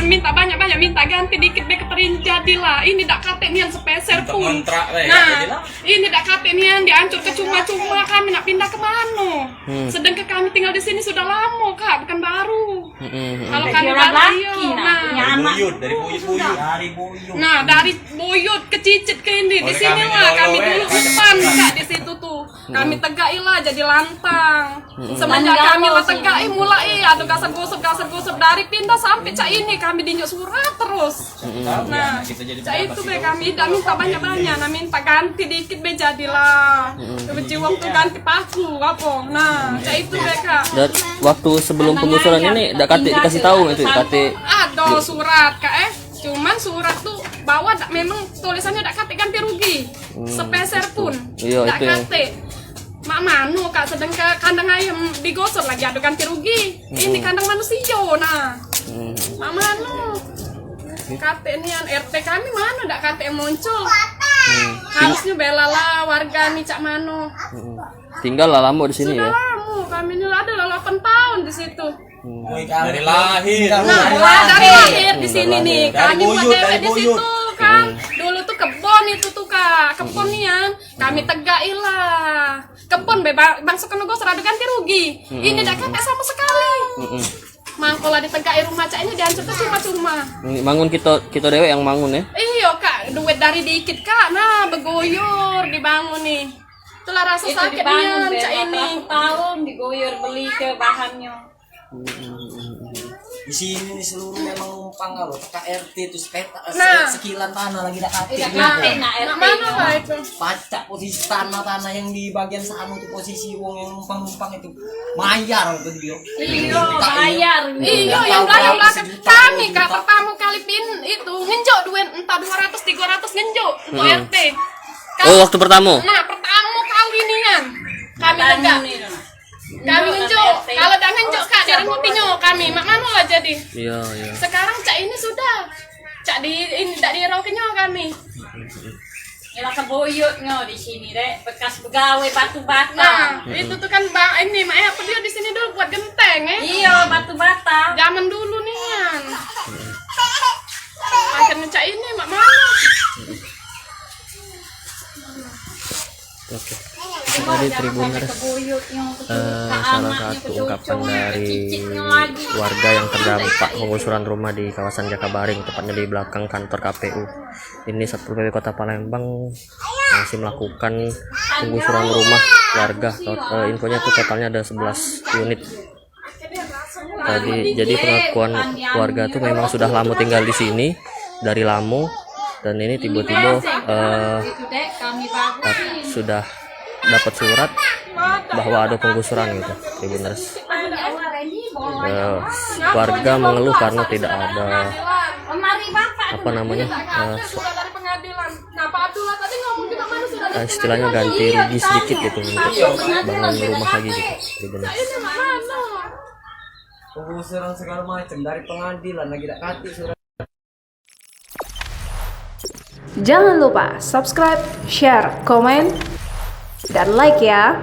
Minta banyak-banyak, minta ganti dikit deh keterin jadilah. Ini dak kate nian sepeser pun. Nah, ini dak kate nian dihancur ke cuma-cuma kami nak pindah ke mana. Sedangkan kami tinggal di sini sudah lama kak, bukan baru. Kalau kami baru dari buyut. Nah, dari buyut ke cicit ke ini. Di sini lah kami dulu umpan kak di situ tuh. Kami tegailah jadi lantang. Semenjak kami lah tegai mulai ada gasap-gosap dari pindah sampai cak ini kami dinyuk surat terus. Nah, cak itu be kami dah minta banyak-banyak, nah minta ganti dikit be jadilah. Jiwang tuh ganti paku apa. Nah, cak itu be kak. Dan waktu sebelum penggusuran ini dak kate dikasih tahu itu kate. Ada surat kak cuman surat tuh bawah memang tulisannya dak kate ganti rugi. Sepeser pun. Dak kate. Mak manu kak sedang ke kandang ayam digosor lagi ada ganti rugi. Ini kandang manusia nah. Mak manu kate nian RT kami mana dak kate muncul. Harusnya bela lah warga nih cak manu. Tinggal lah lama di sini ya. Sudah lama kami ini ada 8 tahun di situ. Dari lahir. Nah, dari lahir di sini nih. Kami pada di situ kan. Dulu tuh kebon itu tuh kak, kebon nian. Kami tegailah. Kebon bangsa kena gosor ada ganti rugi. Ini dak kate sama sekali. Mangkola ditegai rumah cak ini dihancurkan cuma-cuma. Bangun kita dewe yang bangun ya. Iya kak, duit dari dikit kak. Nah, begoyor dibangun nih. Itulah rasa sakit nian cak ini. Tahun digoyor beli ke bahannya. Di sini nih seluruh memang numpang kalau KRT itu sekilan tanah lagi dak kate. Mana lah itu? Pacak posisi tanah yang di bagian sana itu posisi wong yang numpang itu mayar itu dia. Iya, bayar. Iya, yang belakang kami kak pertama kali itu ngenjok duit entah 200 300 ngenjok untuk RT. Oh, waktu pertama. Nah, pertama kali nian kami tegak. Kami ngenjok, kalau dah ngenjok kak dari mutinya kami mak mana lah jadi. Iya. Sekarang cak ini sudah cak di ini tak diraukinya kami. Ila keboyotnya di sini dek bekas begawe batu bata. Nah, itu tuh kan ini mak apa dia di sini dulu buat genteng Iya, batu bata. Zaman dulu nian. Akhirnya cak ini mak mana. Oke. Tadi Tribuners salah satu ungkapan dari warga yang terdampak penggusuran rumah di kawasan Jakabaring, tepatnya di belakang kantor KPU. Ini Satpol PP Kota Palembang masih melakukan penggusuran rumah warga. Infonya itu totalnya ada 11 unit. Jadi pengakuan warga itu memang sudah lama tinggal di sini dari lama, dan ini tiba-tiba sudah dapat surat bahwa ada penggusuran gitu, Tribuners. Warga mengeluh karena tidak ada istilahnya ganti rugi sedikit gitu untuk bangun rumah lagi gitu, Tribuners. Penggusuran segala macam dari pengadilan lagi dak kate surat. Jangan lupa subscribe, share, komen, dan like ya.